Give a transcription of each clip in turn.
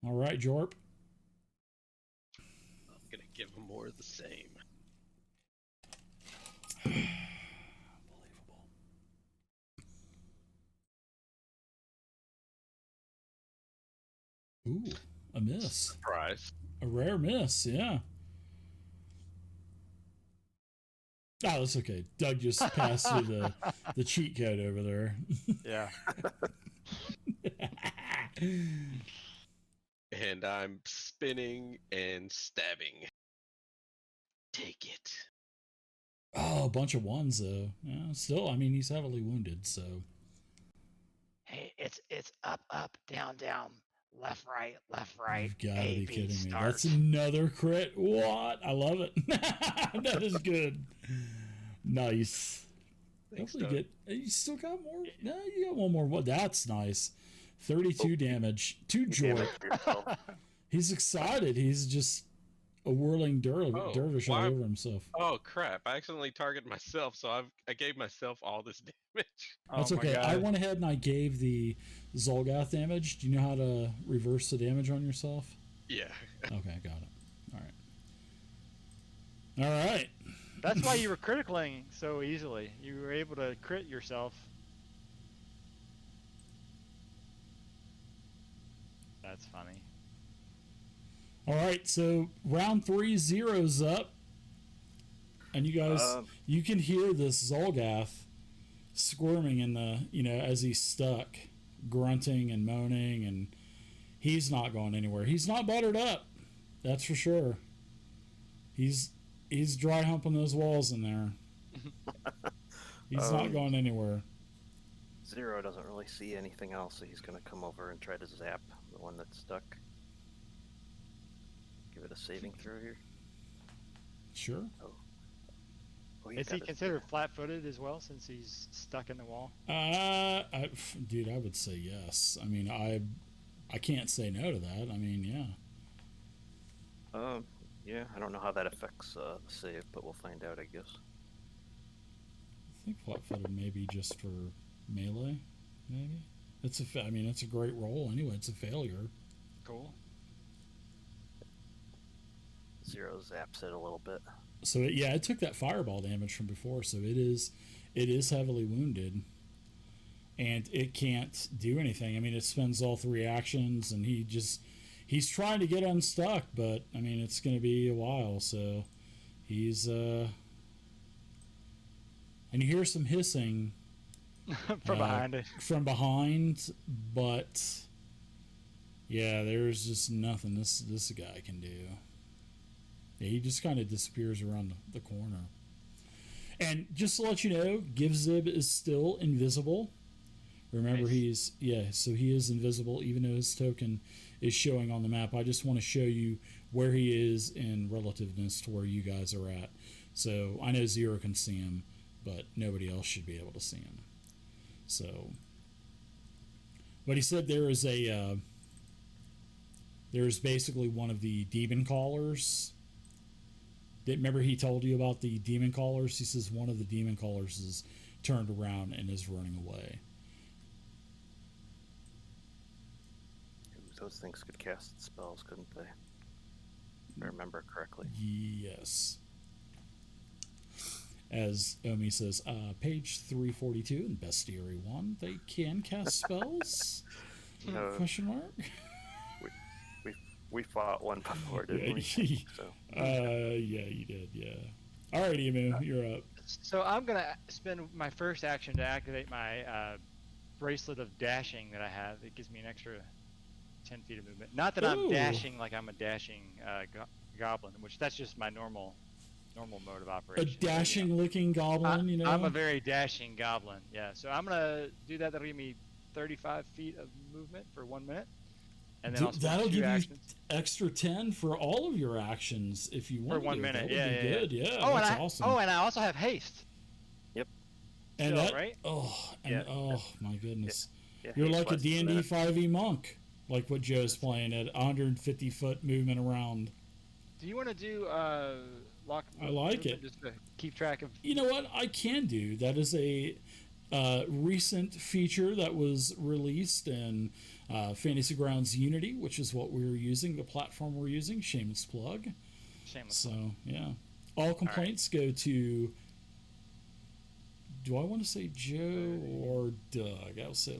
All right, Jorp. I'm gonna give him more of the same. Unbelievable. Ooh, a miss. Surprise. A rare miss, yeah. Oh, that's okay. Doug just passed through the cheat code over there. Yeah. And I'm spinning and stabbing. Take it. Oh, a bunch of ones though. Yeah, still, I mean, he's heavily wounded, so. Hey, it's up, up, down, down, left, right, You've got to A, be B, kidding me. start. That's another crit. What? I love it. That is good. Nice. Thanks, Hopefully you still got more. No, you got one more. Well, that's nice. 32 damage to Jorp. He's excited. He's just a whirling dervish all over himself. Oh crap! I accidentally targeted myself, so I gave myself all this damage. That's okay. I went ahead and I gave the Zolgath damage. Do you know how to reverse the damage on yourself? Yeah. Okay, got it. All right. That's why you were criticaling so easily. You were able to crit yourself. That's funny. All right, so round 3, 0's up. And you guys, you can hear this Zolgath squirming in the, as he's stuck, grunting and moaning, and he's not going anywhere. He's not buttered up. That's for sure. He's dry humping those walls in there. He's not going anywhere. Zero doesn't really see anything else, so he's going to come over and try to zap the one that's stuck. Give it a saving throw here. Sure. Is he considered flat-footed as well, since he's stuck in the wall? Dude, I would say yes. I mean, I can't say no to that. I mean, yeah. Yeah, I don't know how that affects the save, but we'll find out, I guess. I think flat-footed maybe just for melee, maybe. It's a great roll anyway. It's a failure. Cool. Zero zaps it a little bit. So it took that fireball damage from before, so it is heavily wounded, and it can't do anything. I mean, it spends all 3 actions, and he's trying to get unstuck, but I mean, it's going to be a while. So he's and you hear some hissing from behind it. From behind, but yeah, there's just nothing this guy can do. Yeah, he just kind of disappears around the corner. And just to let you know, Givzib is still invisible. Remember, nice. So he is invisible, even though his token is showing on the map. I just want to show you where he is in relativeness to where you guys are at. So I know Zero can see him, but nobody else should be able to see him. So, but he said there's basically one of the demon callers. Remember he told you about the demon callers? He says one of the demon callers is turned around and is running away. Those things could cast spells, couldn't they? If I remember correctly. Yes. As Omi says, page 342 in Bestiary 1, they can cast spells? Question mark? We fought one before, didn't we? So. Yeah, you did, yeah. All right, Emu, you're up. So I'm going to spend my first action to activate my Bracelet of Dashing that I have. It gives me an extra 10 feet of movement. Not that I'm dashing like I'm a dashing goblin, which that's just my normal mode of operation. A dashing looking goblin, I'm a very dashing goblin, yeah. So I'm going to do that. That'll give me 35 feet of movement for 1 minute. And then that'll give you extra 10 for all of your actions if you want. For 1 minute, good. Yeah, that's awesome. Oh, and I also have haste. Yep. And still, right? Oh my goodness. Yeah, you're like a D&D 5e monk, like what Joe's playing at 150-foot movement around. Do you want to do lock? I like it. Just to keep track of. You know what? I can do that. Is recent feature that was released in Fantasy Grounds Unity, which is what we're using, the platform we're using. Shameless plug. Shameless So, plug. yeah. All complaints go to... Do I want to say Joe or Doug? I'll say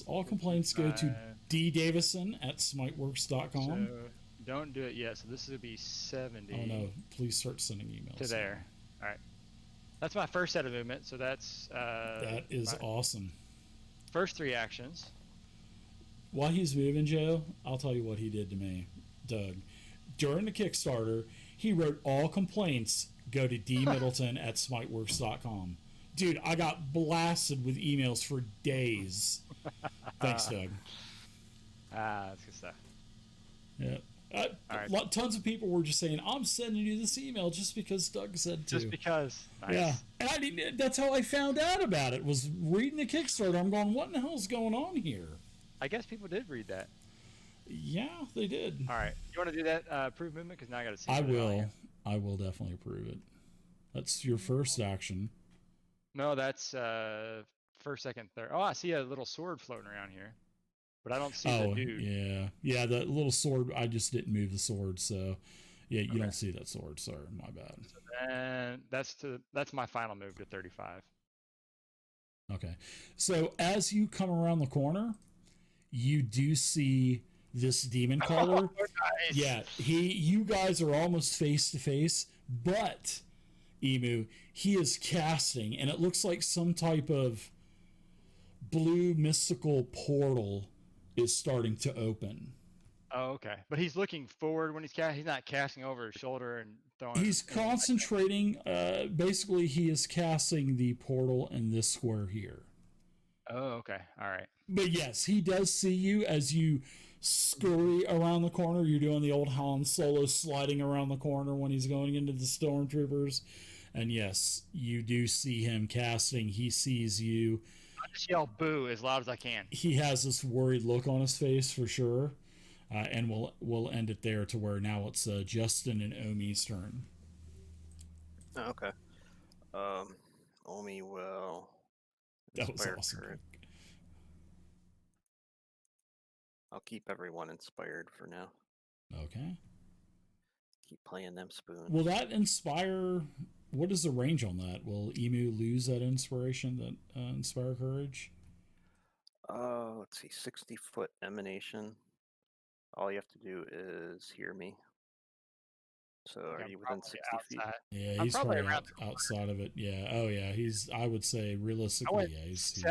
all complaints go to D. Davison at smiteworks.com. So don't do it yet. So this will be 70. Oh no! Please start sending emails to there. All right. That's my first set of movement. So that's that is awesome. First 3 actions. While he's moving, Joe, I'll tell you what he did to me, Doug. During the Kickstarter, he wrote all complaints go to D. Middleton at smiteworks.com. Dude, I got blasted with emails for days. Thanks, Doug. That's good stuff. Yeah. All right. Tons of people were just saying, I'm sending you this email just because Doug said to. Just because. Nice. Yeah. And I didn't, that's how I found out about it, was reading the Kickstarter. I'm going, what in the hell is going on here? I guess people did read that. Yeah, they did. All right. You want to do that approve movement? Because now I got to see. I will definitely approve it. That's your first action. No, that's first, second, third. Oh, I see a little sword floating around here, but I don't see the dude. Yeah, the little sword. I just didn't move the sword, so yeah, you don't see that sword. Sorry, my bad. And that's my final move to 35. Okay, so as you come around the corner, you do see this demon caller. Nice. Yeah, you guys are almost face to face, but Emu, he is casting, and it looks like some type of blue mystical portal is starting to open. Oh, okay. But he's looking forward when he's casting. He's not casting over his shoulder and throwing. He's concentrating. Basically, he is casting the portal in this square here. Oh, okay. All right. But yes, he does see you as you scurry around the corner. You're doing the old Han Solo sliding around the corner when he's going into the stormtroopers. And yes, you do see him casting. He sees you. I just yell boo as loud as I can. He has this worried look on his face for sure. And we'll end it there to where now it's Justin and Omi's turn. Oh, okay. Omi will. That was awesome. I'll keep everyone inspired for now. Okay. Keep playing them spoons. Will that inspire? What is the range on that? Will Emu lose that inspiration, that inspire courage? Let's see, 60-foot emanation. All you have to do is hear me. So are you within 60 feet? Yeah, he's probably outside of it. Yeah. Oh, yeah. I would say realistically, yeah. He's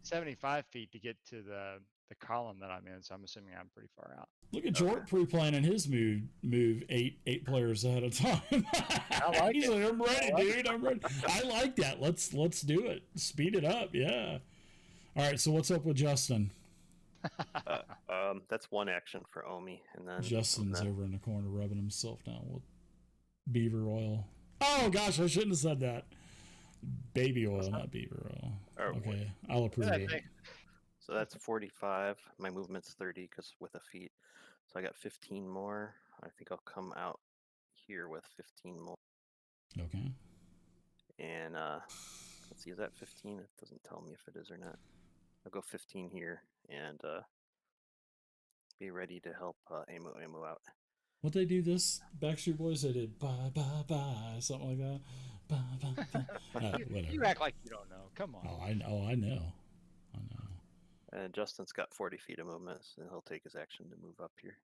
75 feet to get to the column that I'm in, so I'm assuming I'm pretty far out. Look at Jordan pre-planning his move eight players ahead of time. I like He's it. like, I'm ready, dude. I'm ready. I like that. Let's do it. Speed it up. Yeah. All right. So what's up with Justin? That's one action for Omi, and then Justin's over in the corner rubbing himself down with beaver oil. Oh gosh, I shouldn't have said that. Baby oil, not beaver oil. Okay, I'll approve it. So that's 45. My movement's 30 because with a feat. So I got 15 more. I think I'll come out here with 15 more. Okay. And let's see, is that 15? It doesn't tell me if it is or not. I'll go 15 here and be ready to help Emu out. What they do this Backstreet Boys? They did bye bye bye, something like that. Bye bye bye. Whatever. You act like you don't know. Come on. I know. And Justin's got 40 feet of movement, and he'll take his action to move up here.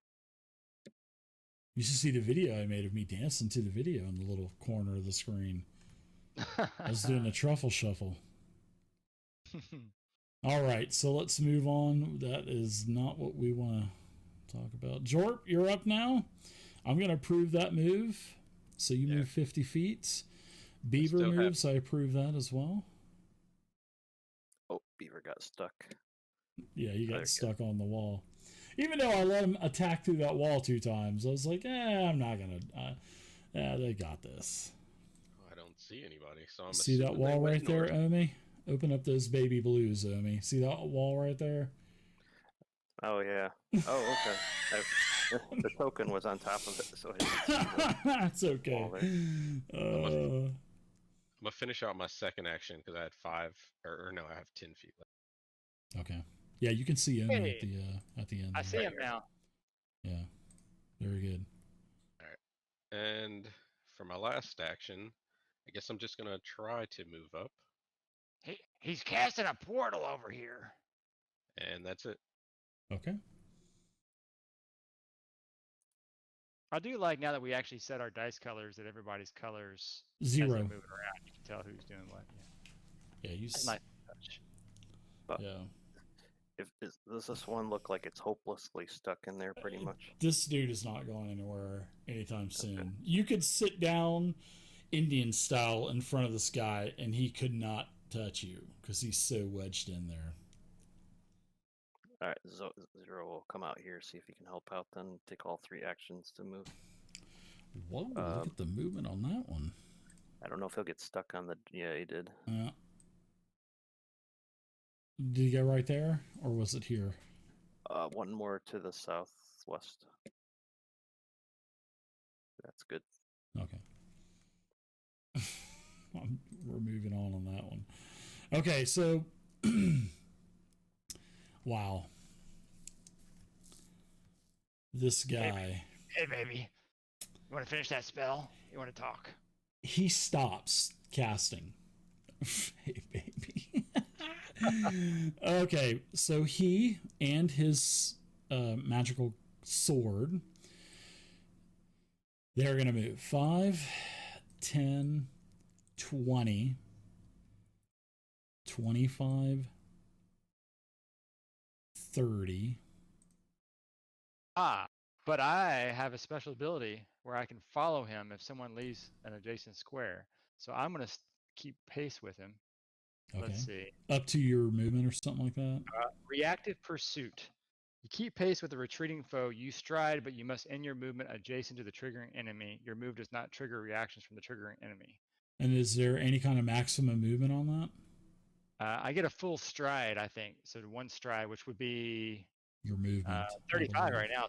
You should see the video I made of me dancing to the video in the little corner of the screen. I was doing a truffle shuffle. All right, so let's move on. That is not what we want to talk about. Jorp, you're up now. I'm going to approve that move. So you move 50 feet. Beaver moves, I approve that as well. Oh, Beaver got stuck. Yeah, he got stuck on the wall. Even though I let him attack through that wall 2 times, I was like, I'm not going to... they got this. I don't see anybody, so I'm See that wall right there, Omi? Open up those baby blues, Omi. See that wall right there? Oh, yeah. Oh, okay. The token was on top of it, so I didn't see That's okay. gonna finish out my second action because I had 5, or no, I have 10 feet left. Okay. Yeah, you can see Omi Hey, at the end. I there. see him now. Yeah. Very good. All right. And for my last action, I guess I'm just gonna try to move up, He's casting a portal over here. and that's it. Okay. I do like now that we actually set our dice colors that everybody's colors as 0. they're moving around. You can tell who's doing what. Yeah. Yeah, you. That's nice touch. But Yeah. does this one look like it's hopelessly stuck in there pretty much? This dude is not going anywhere anytime soon. You could sit down Indian style in front of this guy and he could not touch you because he's so wedged in there. All right, Zero will come out here, see if he can help out, then take all 3 actions to move. Whoa, look at the movement on that one. I don't know if he'll get stuck on the... Yeah, he did. Did he go right there, or was it here? One more to the southwest. That's good. Okay. We're moving on that one. Okay, so... wow. This guy... Hey, baby. You want to finish that spell? You want to talk? He stops casting. Hey, baby. Okay, so he and his magical sword, they're going to move 5, 10, 20, 25, 30. But I have a special ability where I can follow him if someone leaves an adjacent square. So I'm going to keep pace with him. Okay. Let's see. Up to your movement or something like that? Reactive Pursuit. You keep pace with a retreating foe. You stride, but you must end your movement adjacent to the triggering enemy. Your move does not trigger reactions from the triggering enemy. And is there any kind of maximum movement on that? I get a full stride, I think. So 1 stride, which would be your movement. 35 right now,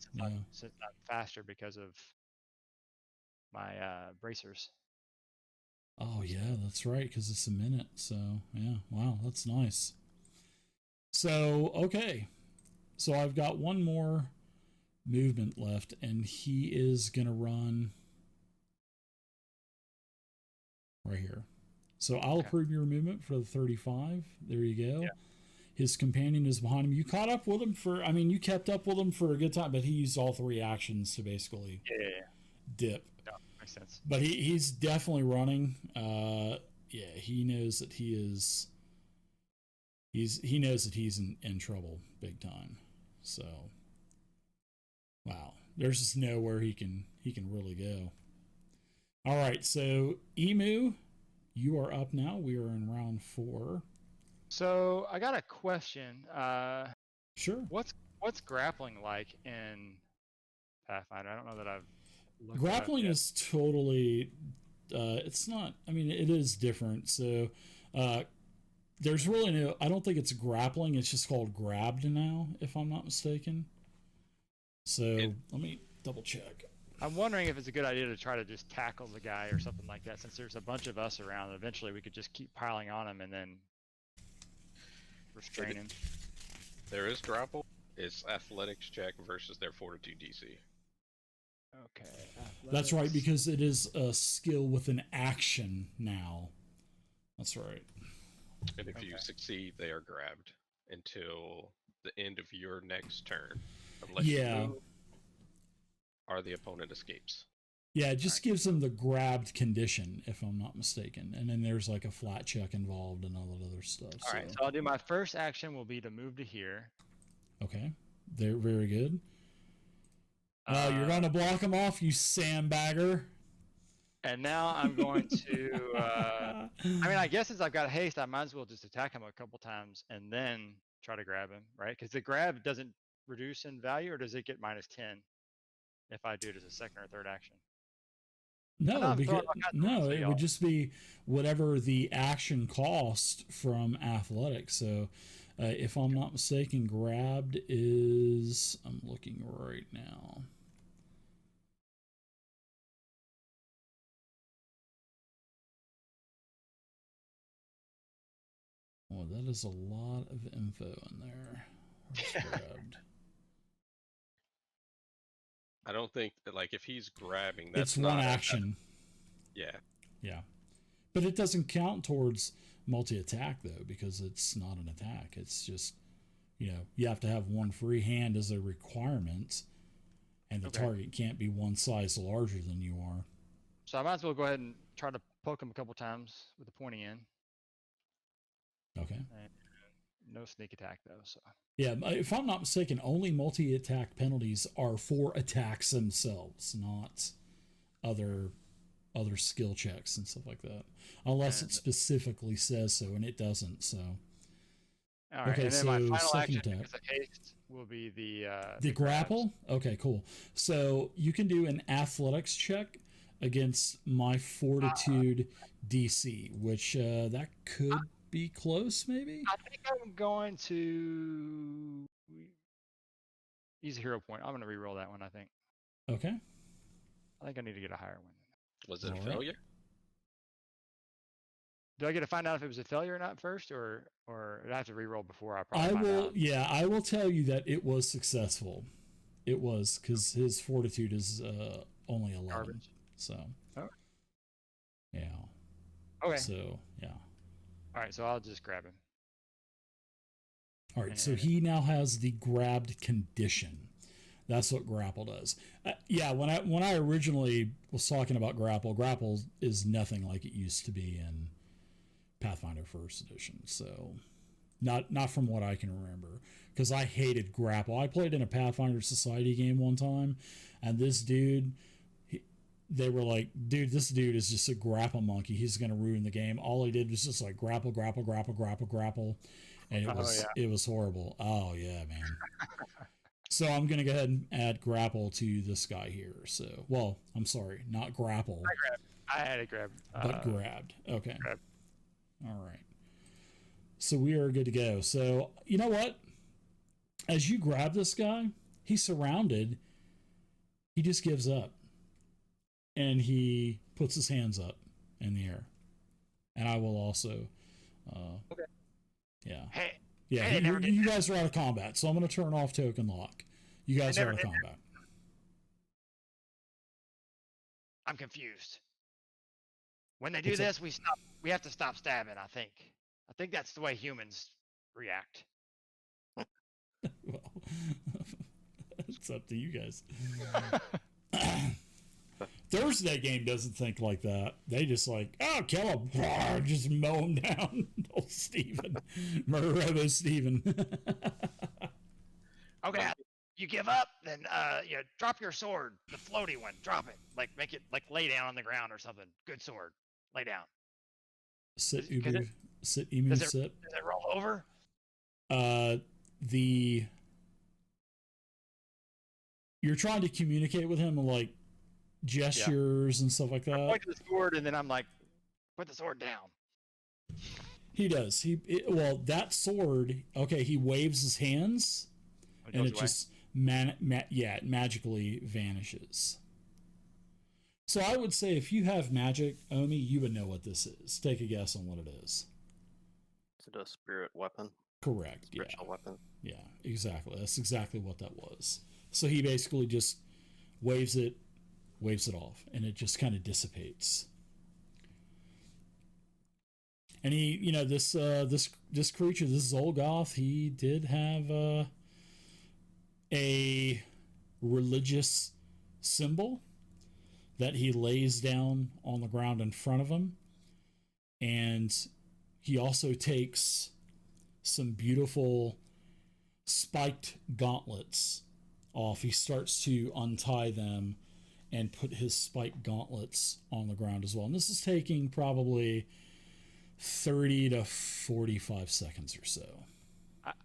since I'm faster because of my bracers. Oh yeah, that's right, because it's a minute. So yeah, wow, that's nice. So okay, so I've got one more movement left, and he is gonna run right here. So I'll approve your movement for the 35. There you go. Yeah. His companion is behind him. You caught up with him you kept up with him for a good time, but he used all 3 actions to basically dip. Yeah, makes sense. But he's definitely running. Yeah, he knows that he knows that he's in trouble big time. So, wow, there's just nowhere he can really go. All right, so Emu, you are up now. We are in round 4. So I got a question. Sure. What's grappling like in Pathfinder? I don't know that I've looked Grappling is totally. It's not. I mean, it is different. So, there's really no. I don't think it's grappling. It's just called grabbed now, if I'm not mistaken. So let me double check. I'm wondering if it's a good idea to try to just tackle the guy or something like that, since there's a bunch of us around. Eventually, we could just keep piling on him and then restrain him. There is grapple. It's athletics check versus their fortitude DC. Okay. That's right, because it is a skill with an action now. That's right. And if you succeed, they are grabbed until the end of your next turn. Unless you move or the opponent escapes. Yeah, it just gives them the grabbed condition, if I'm not mistaken. And then there's like a flat check involved and all that other stuff. All right, so I'll do my first action will be to move to here. Okay. They're very good. You're going to block him off, you sandbagger. And now I'm going to... I mean, I guess since I've got haste, I might as well just attack him a couple times and then try to grab him, right? Because the grab doesn't reduce in value, or does it get -10 if I do it as a second or third action? No, because, it would just be whatever the action cost from athletics. So if I'm not mistaken, grabbed is, I'm looking right now. Oh, that is a lot of info in there. Grabbed. I don't think that, like, if he's grabbing, It's that's one not action. Yeah. Yeah. But it doesn't count towards multi-attack, though, because it's not an attack. It's just, you have to have one free hand as a requirement, and the target can't be one size larger than you are. So I might as well go ahead and try to poke him a couple times with the pointy end. Okay. And no sneak attack, though. So. Yeah, if I'm not mistaken, only multi-attack penalties are for attacks themselves, not other skill checks and stuff like that, unless it specifically says so, and it doesn't. So, all right. Okay, and then so my final second action attack. because of haste will be the grapple. Okay, cool. So you can do an athletics check against my fortitude DC, which that could be close, maybe. I think I'm going to use a hero point. I'm going to re-roll that one, I think. Okay. I think I need to get a higher one. Was it a failure? Do I get to find out if it was a failure or not first, or do I have to re-roll before I probably find out? Yeah, I will tell you that it was successful. It was, because his fortitude is only 11. Garbage. So. Oh. Yeah. Okay. So, yeah. All right, so I'll just grab him. All right, so he now has the grabbed condition. That's what Grapple does. Yeah, when I originally was talking about Grapple is nothing like it used to be in Pathfinder First Edition. So, not from what I can remember, because I hated Grapple. I played in a Pathfinder Society game one time, and this dude, they were like, dude, this dude is just a grapple monkey. He's going to ruin the game. All he did was just like grapple, and it was horrible. Oh yeah, man. So I'm going to go ahead and add grapple to this guy here. So, well, I'm sorry, not grapple. I had it grabbed. But grabbed. Okay. Grabbed. All right. So we are good to go. So, you know what? As you grab this guy, he's surrounded. He just gives up. And he puts his hands up in the air. And I will also... okay. Yeah. Hey. Yeah, you guys are out of combat, so I'm going to turn off token lock. You guys are out of combat. I'm confused. When they do this, we have to stop stabbing, I think. I think that's the way humans react. Well, it's up to you guys. Thursday game doesn't think like that. They just like, oh, kill him. Just mow him down. Old Steven. Murder Robo Steven. Okay, you give up, then drop your sword. The floaty one. Drop it. Like, make it, like, lay down on the ground or something. Good sword. Lay down. Sit, Ubu. Sit, Emu, sit. Does it roll over? You're trying to communicate with him, like, gestures and stuff like that. I point to the sword, and then I'm like, put the sword down. He does. That sword. Okay, he waves his hands, and it just it magically vanishes. So I would say if you have magic, Omi, you would know what this is. Take a guess on what it is. Is it a spirit weapon? Correct. Spiritual weapon. Yeah, exactly. That's exactly what that was. So he basically just waves it off, and it just kind of dissipates. And he, this creature, this Zolgoth, he did have a religious symbol that he lays down on the ground in front of him, and he also takes some beautiful spiked gauntlets off. He starts to untie them and put his spiked gauntlets on the ground as well. And this is taking probably 30 to 45 seconds or so.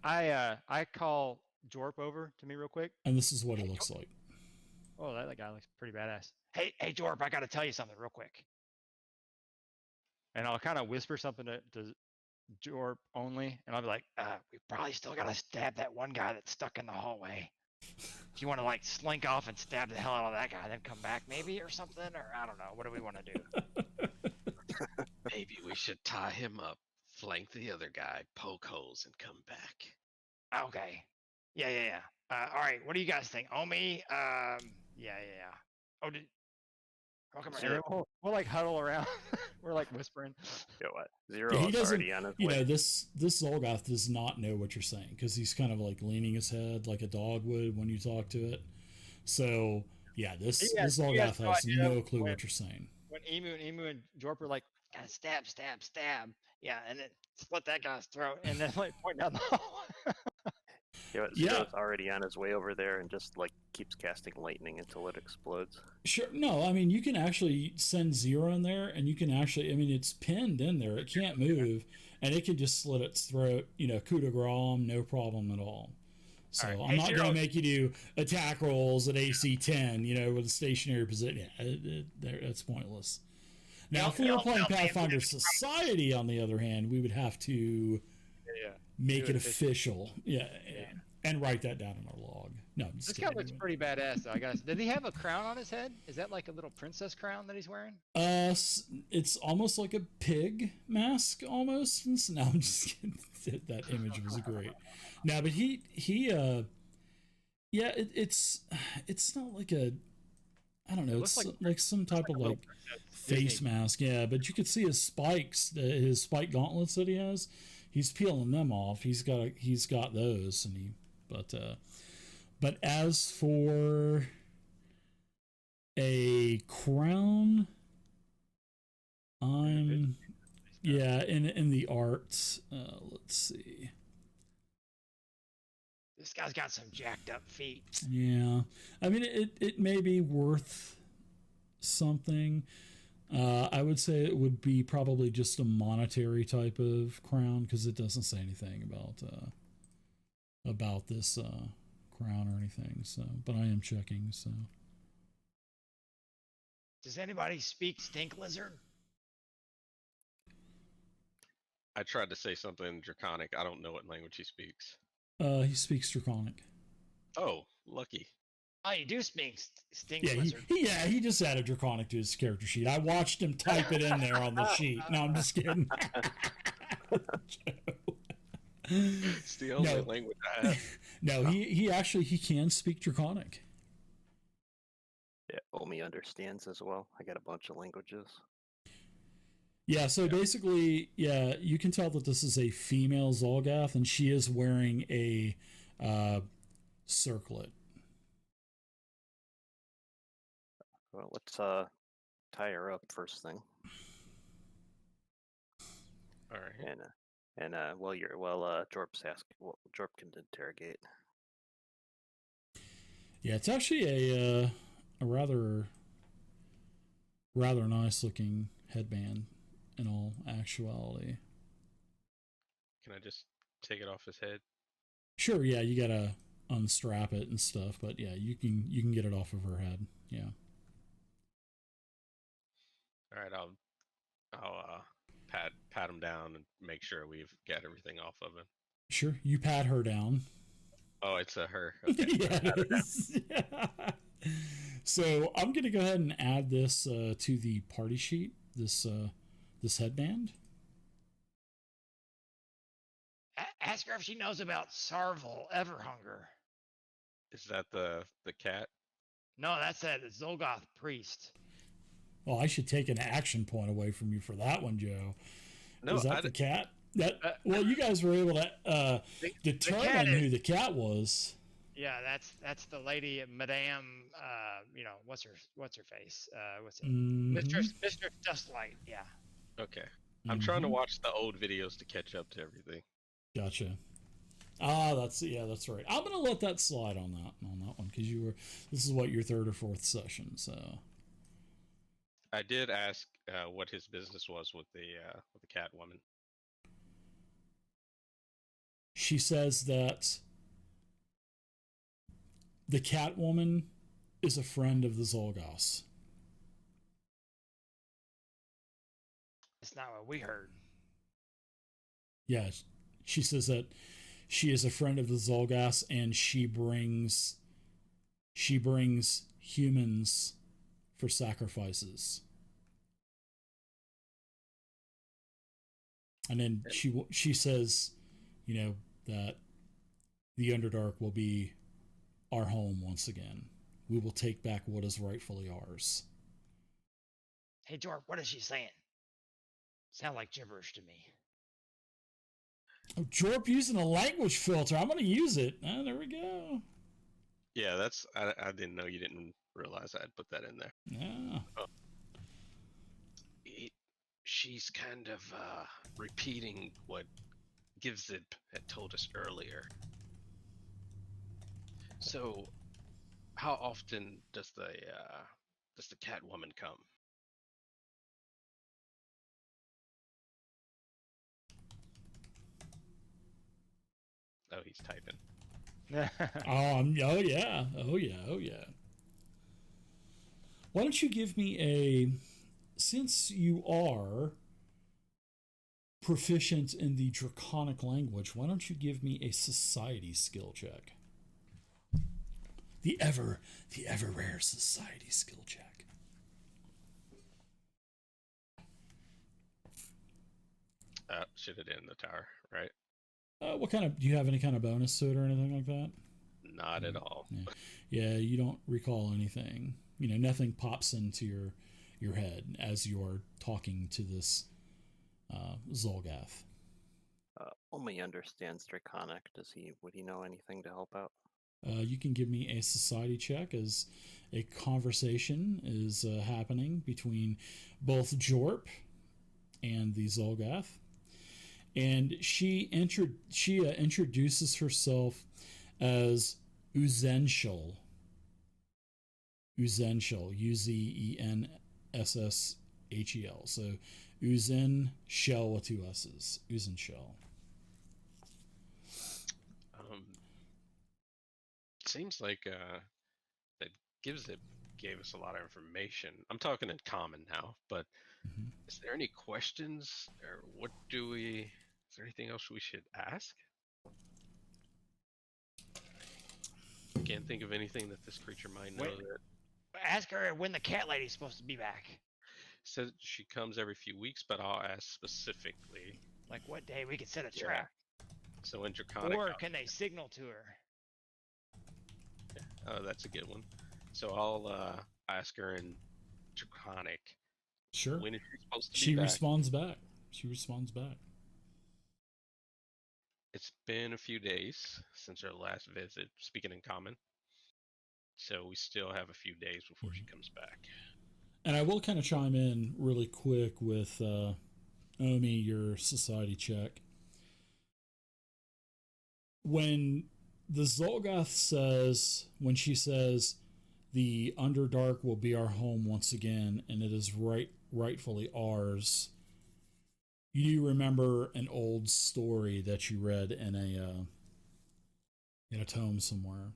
I call Jorp over to me real quick. And this is what it looks like. Oh, that guy looks pretty badass. Hey, Jorp, I got to tell you something real quick. And I'll kind of whisper something to Jorp only, and I'll be like, we probably still got to stab that one guy that's stuck in the hallway. Do you want to, like, slink off and stab the hell out of that guy, then come back maybe or something? Or I don't know. What do we want to do? Maybe we should tie him up, flank the other guy, poke holes, and come back. Okay. Yeah. All right. What do you guys think? Omi? Yeah. Oh, welcome And then here. we'll like huddle around. We're like whispering. You know what? Yeah, Zero he is doesn't. already on his You way. know, this Zolgoth does not know what you're saying because he's kind of like leaning his head like a dog would when you talk to it. So yeah, this Zolgoth has no clue what you're saying. When Emu and Jorp are like, Gotta stab. Yeah, and then split that guy's throat, and then like point down the hole. You know what? Zero's already on his way over there and just like keeps casting lightning until it explodes. Sure. No, I mean, you can actually send Zero in there, and you can actually, I mean, it's pinned in there. It can't move, and it can just slit its throat, you know, coup de grace, no problem at all. So All right. I'm not going to make you do attack rolls at AC 10, you know, with a stationary position. Yeah, that's pointless. Now, if we were playing Pathfinder Society, on the other hand, we would have to make it official. Yeah. And write that down in our log. No, I'm just this kidding. guy looks pretty badass, though. I guess. Did he have a crown on his head? Is that like a little princess crown that he's wearing? It's almost like a pig mask, almost. No, I'm just kidding. That image was great. No, but it's not like a, I don't know. It's like some type of like face mask. Yeah, but you could see his spikes, his spike gauntlets that he has. He's peeling them off. He's got those, and but as for a crown, in the arts. Let's see. This guy's got some jacked up feet. Yeah, I mean it may be worth something. I would say it would be probably just a monetary type of crown because it doesn't say anything about this crown or anything. So, but I am checking. So, Does anybody speak stink lizard? I tried to say something draconic. I don't know what language he speaks. He speaks Draconic. Oh, lucky. Oh, you do speak stink Yeah, lizard. he just added Draconic to his character sheet. I watched him type it in there on the sheet. No, I'm just kidding. It's the only language I have. No, he can speak Draconic. Yeah, Omi understands as well. I got a bunch of languages. Yeah, so basically, you can tell that this is a female Zolgath, and she is wearing a circlet. Well, let's tie her up first thing. All right. And Jorp's Jorp can interrogate. Yeah, it's actually a rather nice looking headband in all actuality. Can I just take it off his head? Sure, yeah, you gotta unstrap it and stuff, but yeah, you can get it off of her head. Yeah. All right, I'll pat him down and make sure we've got everything off of him. Sure, you pat her down. Oh, it's a her. Okay. Yes. Yeah. So I'm gonna go ahead and add this to the party sheet. This headband. Ask her if she knows about Sarvel Everhunger. Is that the cat? No, that's that Zolgoth priest. Well, I should take an action point away from you for that one, Joe. No, is that the cat? Well, you guys were able to determine who the cat was. Yeah, that's the lady, Madame. What's her face? What's it? Mm-hmm. Mistress Dustlight. Yeah. Okay. I'm trying to watch the old videos to catch up to everything. Gotcha. That's right. I'm gonna let that slide on that one because this is what your third or fourth session. So I did ask what his business was with the cat woman. She says that the cat woman is a friend of the Zolgoths. That's not what we heard. Yeah, she says that she is a friend of the Zolgoths, and she brings humans for sacrifices. And then she says, that the Underdark will be our home once again. We will take back what is rightfully ours. Hey, Jorp, what is she saying? Sound like gibberish to me. Oh, Jorp using a language filter. I'm going to use it. Oh, there we go. Yeah, that's. I didn't know you didn't realize I'd put that in there. Yeah. Oh. She's kind of repeating what Givzib had told us earlier. So, how often does the Catwoman come? Oh, he's typing. Oh yeah. Why don't you give me since you are proficient in the Draconic language, why don't you give me a society skill check? The ever rare society skill check. Should it in the tower, right? What kind of, do you have any kind of bonus to it or anything like that? Not at all. Yeah, you don't recall anything. Nothing pops into your head as you are talking to this Zolgath. Only understands Draconic. Would he know anything to help out? You can give me a society check as a conversation is happening between both Jorp and the Zolgath. And she introduces herself as Uzenshel. Uzenshel, Uzenshel. So Uzen Shell with two S's. Uzenshel. Seems like that Givzib gave us a lot of information. I'm talking in common now, but is there any questions, or is there anything else we should ask? Can't think of anything that this creature might know. Ask her when the cat lady's supposed to be back. Says she comes every few weeks, but I'll ask specifically. Like what day we can set a trap. So in Draconic. Or can they signal to her? Oh, that's a good one. So I'll ask her in Draconic. Sure. When is she supposed to be She back? responds back. She responds back. It's been a few days since her last visit, speaking in common. So we still have a few days before she comes back. And I will kind of chime in really quick with Omi, your society check. When the Zolgath says, when she says, the Underdark will be our home once again, and it is rightfully ours, you remember an old story that you read in a tome somewhere,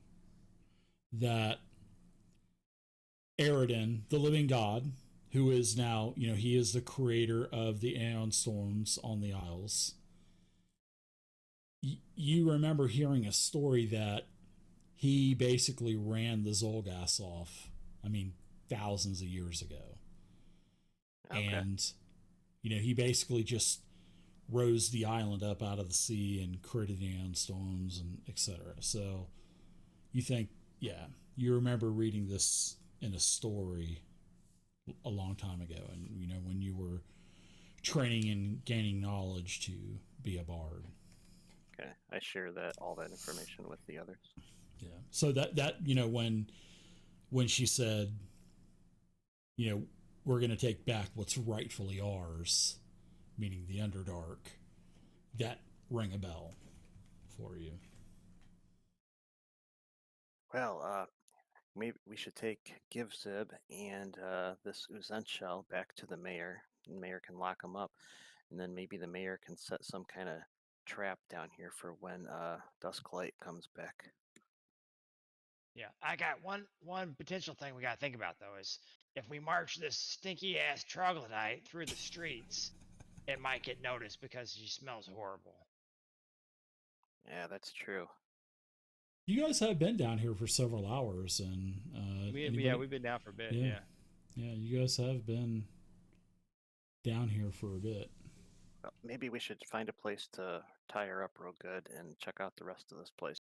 that Aridin, the living god, who is now, he is the creator of the Aeon Storms on the Isles. You remember hearing a story that he basically ran the Zolgath off, thousands of years ago. Okay. And, he basically just rose the island up out of the sea and created the Aeon Storms and etc. So you think, you remember reading this in a story a long time ago, and when you were training and gaining knowledge to be a bard. Okay, I share all that information with the others. Yeah. So that when she said, we're going to take back what's rightfully ours, meaning the Underdark, that rang a bell for you. Well, maybe we should take Givzib and this Uzenshel back to the mayor. The mayor can lock them up, and then maybe the mayor can set some kind of trap down here for when Dusklight comes back. Yeah, I got one potential thing we got to think about, though, is if we march this stinky-ass troglodyte through the streets, it might get noticed because she smells horrible. Yeah, that's true. You guys have been down here for several hours, and we've been down for a bit. Yeah, you guys have been down here for a bit. maybe we should find a place to tie her up real good and check out the rest of this place.